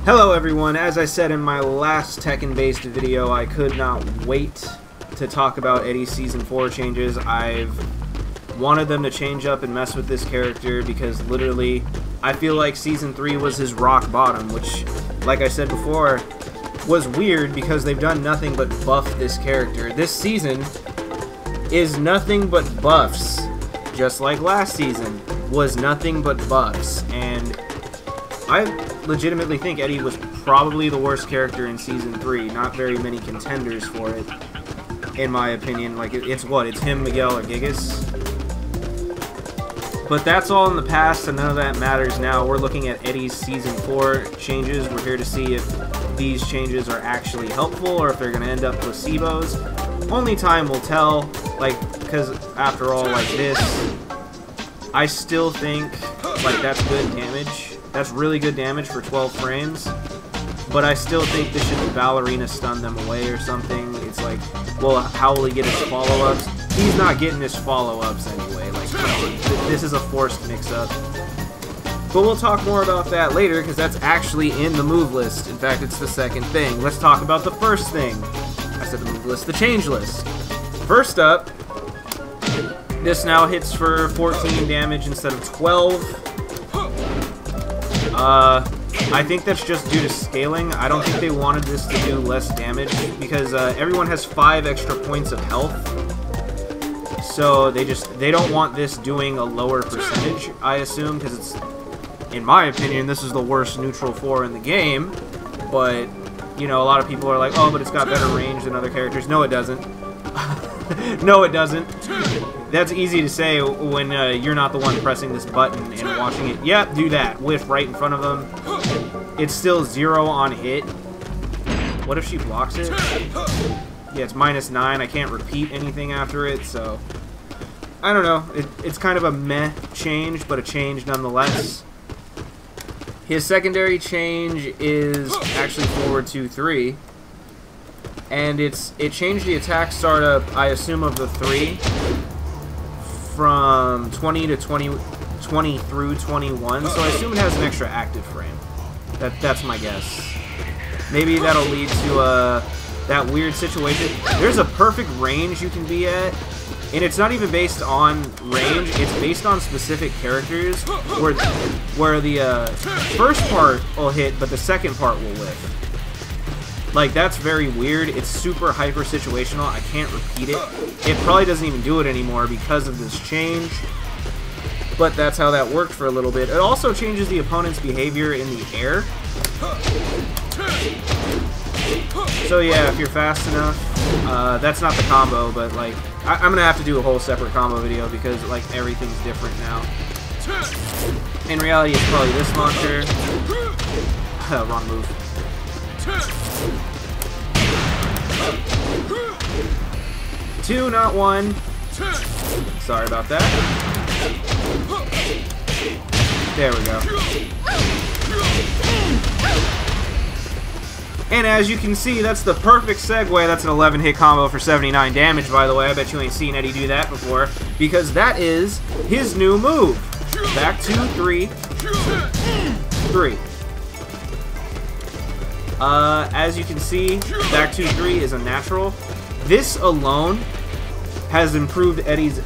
Hello everyone, as I said in my last Tekken-based video, I could not wait to talk about Eddy's Season 4 changes. I've wanted them to change up and mess with this character because literally, I feel like Season 3 was his rock bottom, which, like I said before, was weird because they've done nothing but buff this character. This season is nothing but buffs, just like last season was nothing but buffs, and I legitimately think Eddy was probably the worst character in Season 3. Not very many contenders for it, in my opinion. Like, it's him, Miguel, or Gigas. But that's all in the past, and none of that matters now. We're looking at Eddy's Season 4 changes. We're here to see if these changes are actually helpful, or if they're going to end up placebos. Only time will tell, like, because after all, like this, I still think, like, that's good damage. That's really good damage for 12 frames, but I still think this should ballerina stun them away or something. It's like, well, how will he get his follow-ups? He's not getting his follow-ups anyway. Like, this is a forced mix-up. But we'll talk more about that later, because that's actually in the move list. In fact, it's the second thing. Let's talk about the first thing. I said the move list, the change list. First up, this now hits for 14 damage instead of 12. I think that's just due to scaling. I don't think they wanted this to do less damage because everyone has 5 extra points of health. So they don't want this doing a lower percentage, I assume, because it's, in my opinion, this is the worst neutral 4 in the game. But, you know, a lot of people are like, oh, but it's got better range than other characters. No, it doesn't. No, it doesn't. That's easy to say when you're not the one pressing this button and watching it. Yep, do that. Whiff right in front of them. It's still 0 on hit. What if she blocks it? Yeah, it's -9. I can't repeat anything after it, so... I don't know. It's kind of a meh change, but a change nonetheless. His secondary change is actually forward 2-3. And it changed the attack startup, I assume, of the 3 from 20 to 20 through 21, so I assume it has an extra active frame. That's my guess. Maybe that'll lead to that weird situation. There's a perfect range you can be at, and it's not even based on range, it's based on specific characters, where the first part will hit, but the second part will whiff. Like, that's very weird. It's super hyper situational. I can't repeat it. It probably doesn't even do it anymore because of this change. But that's how that worked for a little bit. It also changes the opponent's behavior in the air. So yeah, if you're fast enough, that's not the combo, but like, I'm gonna have to do a whole separate combo video because like everything's different now. In reality, it's probably this launcher. Wrong move. 2, not 1. Sorry about that. There we go. And as you can see, that's the perfect segue. That's an 11-hit combo for 79 damage, by the way. I bet you ain't seen Eddy do that before, because that is his new move. Back 2, 3, 3. As you can see, back 2-3 is a natural. This alone has improved Eddy's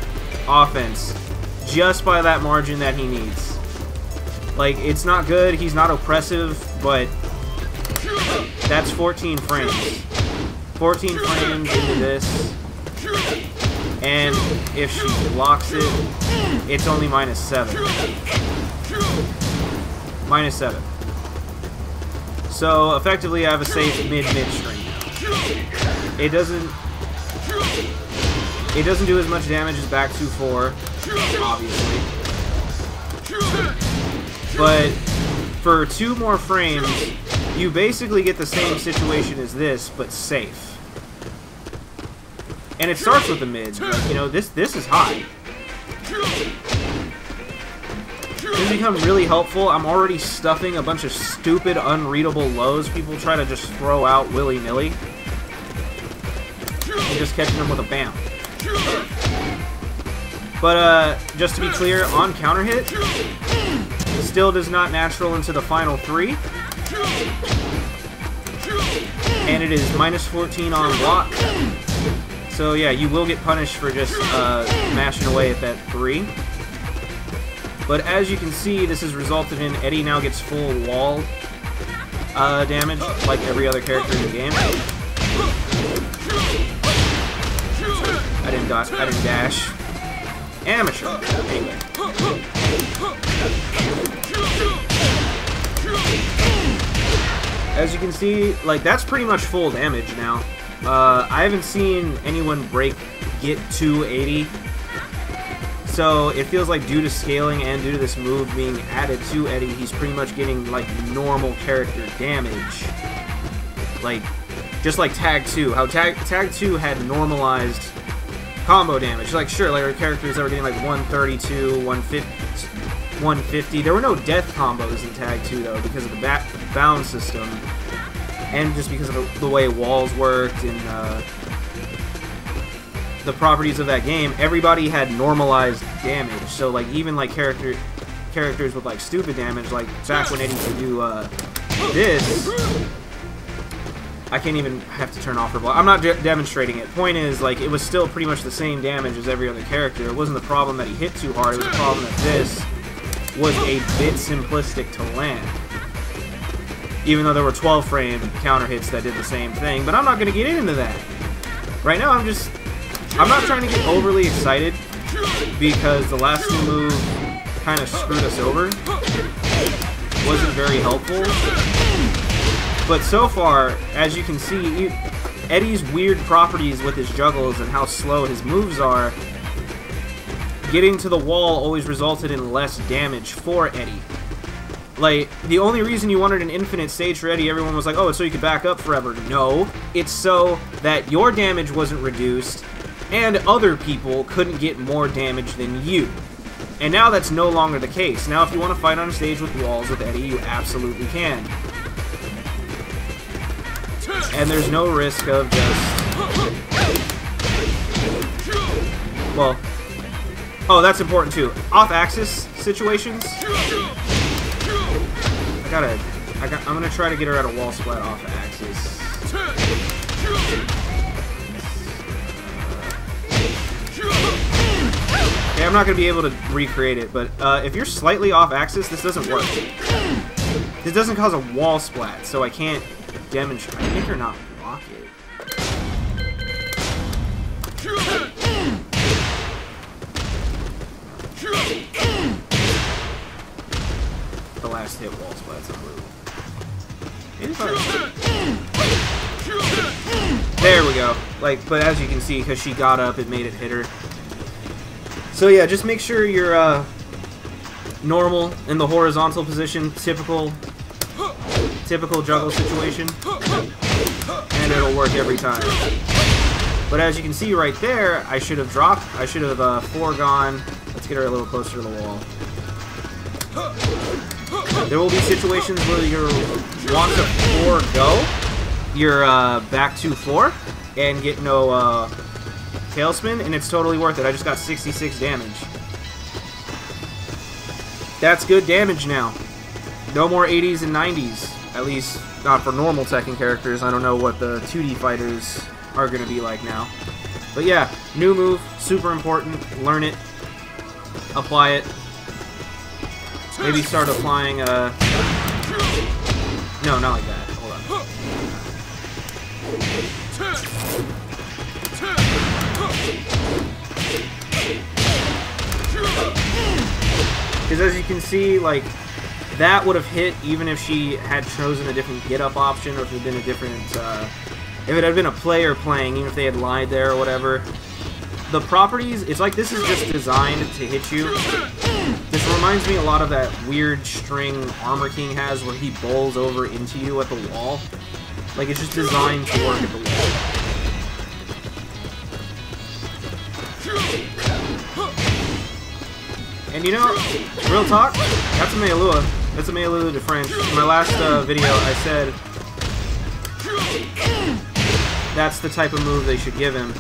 offense just by that margin that he needs. Like, it's not good, he's not oppressive, but that's 14 frames. 14 frames into this, and if she blocks it, it's only -7. -7. So, effectively, I have a safe mid-mid string now. It doesn't do as much damage as back 2-4, obviously. But for 2 more frames, you basically get the same situation as this, but safe. And it starts with the mid. Like, you know, this is high. This becomes really helpful. I'm already stuffing a bunch of stupid, unreadable lows people try to just throw out willy-nilly. And just catching them with a bam. But, just to be clear, on counter hit, Still does not natural into the final 3. And it is -14 on block. So yeah, you will get punished for just mashing away at that 3. But as you can see, this has resulted in Eddy now gets full wall damage, like every other character in the game. I didn't dash. Amateur. Anyway. As you can see, like, that's pretty much full damage now. I haven't seen anyone get to 80. So it feels like due to scaling and due to this move being added to Eddy, he's pretty much getting like normal character damage. Like, just like Tag 2. How Tag 2 had normalized combo damage. Like, sure, like our characters that were getting like 132, 150. There were no death combos in Tag 2 though, because of the bound system. And just because of the way walls worked and the properties of that game, everybody had normalized damage. So like even like characters with like stupid damage, like back when Eddy could do this, I can't even have to turn off her block. I'm not demonstrating it. Point is, like, it was still pretty much the same damage as every other character. It wasn't the problem that he hit too hard. It was the problem that this was a bit simplistic to land. Even though there were 12-frame counter hits that did the same thing, but I'm not going to get into that. Right now, I'm not trying to get overly excited because the last new move kind of screwed us over. Wasn't very helpful. But so far, as you can see, Eddy's weird properties with his juggles and how slow his moves are, getting to the wall always resulted in less damage for Eddy. Like, the only reason you wanted an infinite stage for Eddy, everyone was like, oh, it's so you could back up forever. No, it's so that your damage wasn't reduced and other people couldn't get more damage than you. And now that's no longer the case. Now if you want to fight on a stage with walls with Eddy, you absolutely can. And there's no risk of just... Well... Oh, that's important too. Off-axis situations... I'm gonna try to get her at a wall splat off-axis. Okay, I'm not gonna be able to recreate it, but if you're slightly off-axis, this doesn't work. This doesn't cause a wall splat, so I can't demonstrate. I think you're not block it. The last hit wall splats on blue. There we go. Like, but as you can see, because she got up, it made it hit her. So yeah, just make sure you're normal in the horizontal position, typical juggle situation, and it'll work every time. But as you can see right there, I should have foregone. Let's get her a little closer to the wall. There will be situations where you want to forego your back 2-4 and get no tailspin, and it's totally worth it. I just got 66 damage. That's good damage now. No more 80s and 90s. At least not for normal Tekken characters. I don't know what the 2D fighters are going to be like now. But yeah, new move, super important. Learn it. Apply it. Maybe start applying no, not like that. Hold on. Because as you can see, like, that would have hit even if she had chosen a different get-up option, or if it had been a different, if it had been a player playing, even if they had lied there or whatever. The properties, it's like this is just designed to hit you. This reminds me a lot of that weird string Armor King has where he bowls over into you at the wall. Like, it's just designed to work at the wall. And you know, real talk, that's a Meilua. That's a Meilua de French. In my last video, I said that's the type of move they should give him.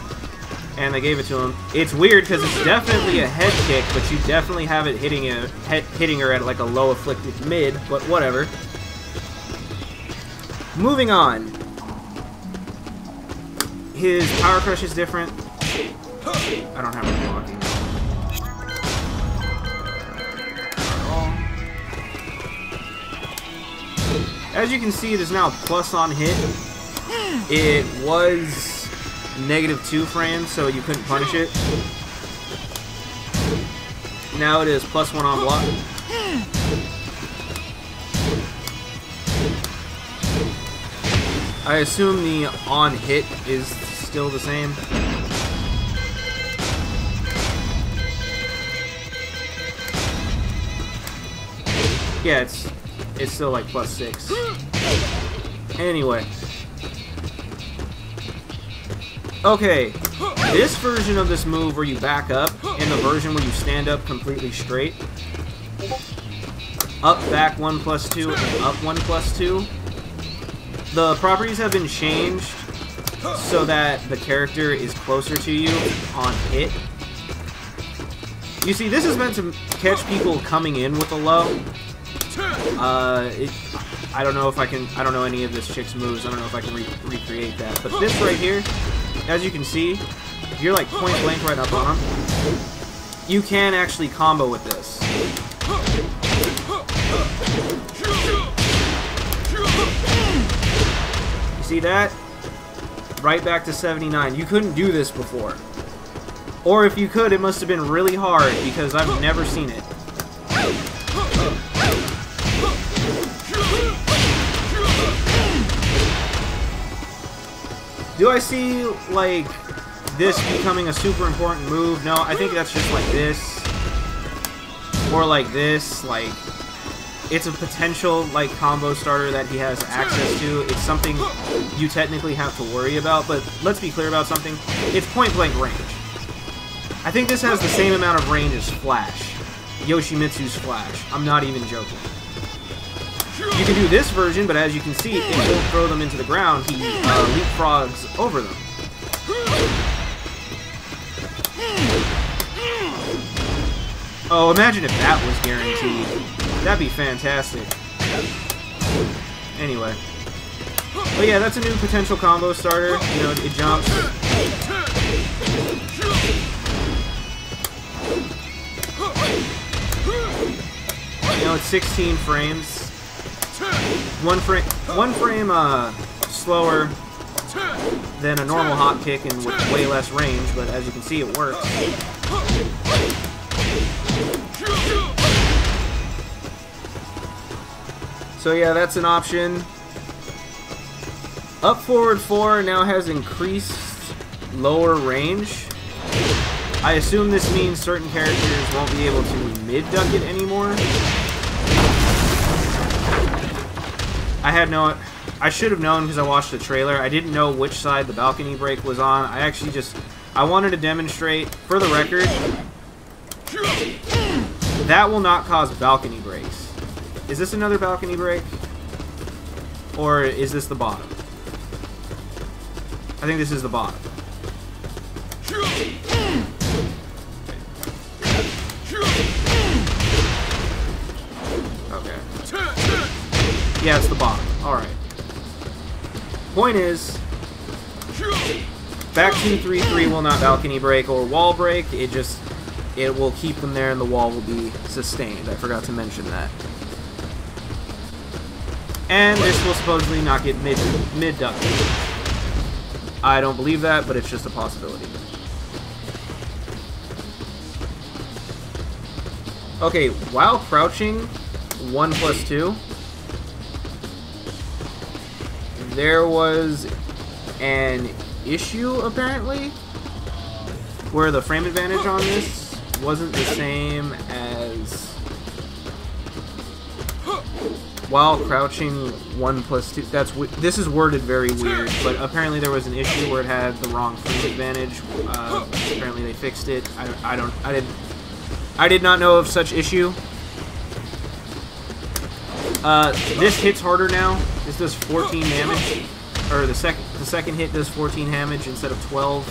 and they gave it to him. It's weird because it's definitely a head kick, but you definitely have it hitting her at like a low afflicted mid, but whatever. Moving on. His power crush is different. I don't have any blocking. As you can see, there's now plus on hit. It was -2 frames, so you couldn't punish it. Now it is +1 on block. I assume the on hit is still the same. Yeah, it's still like +6. Anyway. Okay, this version of this move where you back up, and the version where you stand up completely straight. Up, back, 1+2, and up, 1+2. The properties have been changed so that the character is closer to you on hit. You see, this is meant to catch people coming in with a low. I don't know if I can. I don't know any of this chick's moves. I don't know if I can recreate that. But this right here, as you can see, if you're like point blank right up on him, you can actually combo with this. You see that? Right back to 79. You couldn't do this before. Or if you could, it must have been really hard because I've never seen it. Do I see, like, this becoming a super important move? No, I think that's just like this. Or like this, like... It's a potential, like, combo starter that he has access to. It's something you technically have to worry about, but let's be clear about something. It's point-blank range. I think this has the same amount of range as Flash. Yoshimitsu's Flash. I'm not even joking. You can do this version, but as you can see, it won't throw them into the ground. He leapfrogs over them. Oh, imagine if that was guaranteed. That'd be fantastic. Anyway. But yeah, that's a new potential combo starter. You know, it jumps. You know, it's 16 frames. One frame slower than a normal hop kick and with way less range, but as you can see, it works. So yeah, that's an option. Up forward 4 now has increased lower range. I assume this means certain characters won't be able to mid-duck it anymore. I should have known because I watched the trailer. I didn't know which side the balcony break was on. I wanted to demonstrate, for the record, that will not cause balcony breaks. Is this another balcony break? Or is this the bottom? I think this is the bottom. Okay. Yeah, it's the bottom. Alright. Point is, back 2-3-3 will not balcony break or wall break. It will keep them there and the wall will be sustained. I forgot to mention that. And this will supposedly not get mid-ducked. I don't believe that, but it's just a possibility. Okay, while crouching, 1+2, there was an issue, apparently, where the frame advantage on this wasn't the same as while crouching 1+2. This is worded very weird, but apparently there was an issue where it had the wrong frame advantage. Apparently they fixed it. I did not know of such issue. This hits harder now. This does 14 damage. or the second hit does 14 damage instead of 12.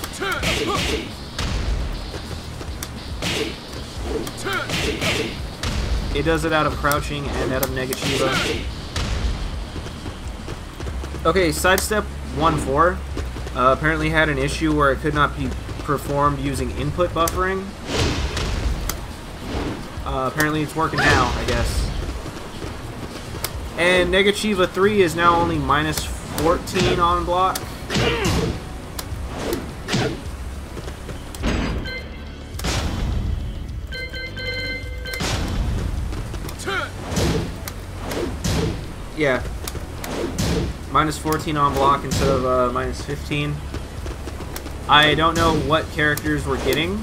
It does it out of crouching and out of Negachiva. Okay, sidestep 1-4 apparently had an issue where it could not be performed using input buffering. Apparently it's working now, I guess. And Negachiva 3 is now only minus 14 on block. Yeah. Minus 14 on block instead of minus 15. I don't know what characters were getting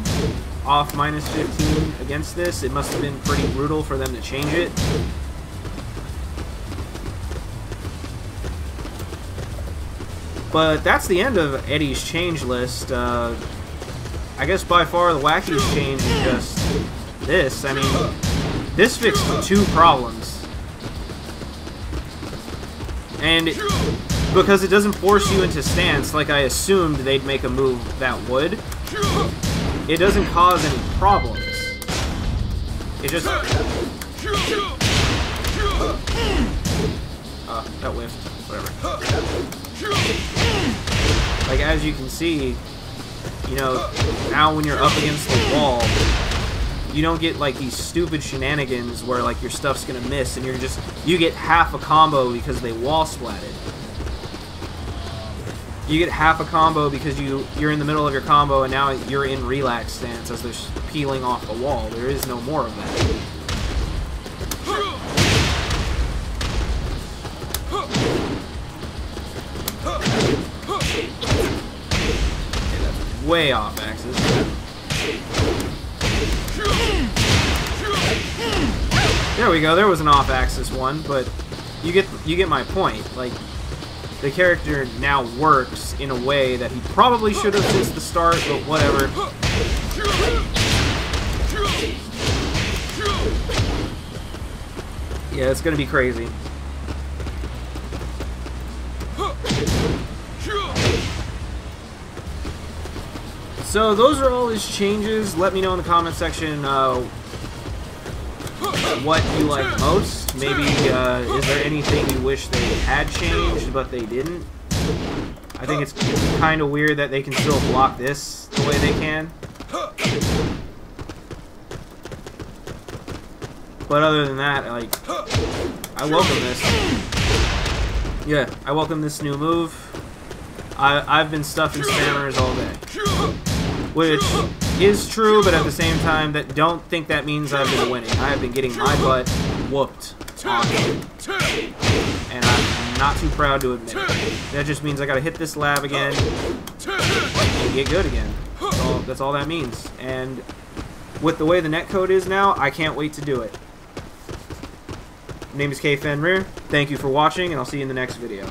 off minus 15 against this. It must have been pretty brutal for them to change it. But that's the end of Eddy's change list. I guess by far the wackiest change is just this. I mean, this fixed 2 problems. And because it doesn't force you into stance, like I assumed they'd make a move that would, it doesn't cause any problems. It just... that whiffed. Whatever. Like, as you can see, you know, now when you're up against the wall, you don't get, like, these stupid shenanigans where, like, your stuff's gonna miss and you get half a combo because they wall splatted. You get half a combo because you're in the middle of your combo and now you're in relax stance as they're peeling off the wall. There is no more of that. Okay, that's way off axis. There we go. There was an off-axis one, but you get my point. Like, the character now works in a way that he probably should have since the start, but whatever. Yeah, it's gonna be crazy. So those are all his changes. Let me know in the comment section what you like most. Maybe is there anything you wish they had changed but they didn't? I think it's kind of weird that they can still block this the way they can. But other than that, like, I welcome this. Yeah, I welcome this new move. I've been stuffing spammers all day. Which is true, but at the same time, don't think that means I've been winning. I have been getting my butt whooped on it. And I'm not too proud to admit it. That just means I gotta hit this lab again and get good again. That's all that means. And with the way the netcode is now, I can't wait to do it. My name is K Fenrir. Thank you for watching, and I'll see you in the next video.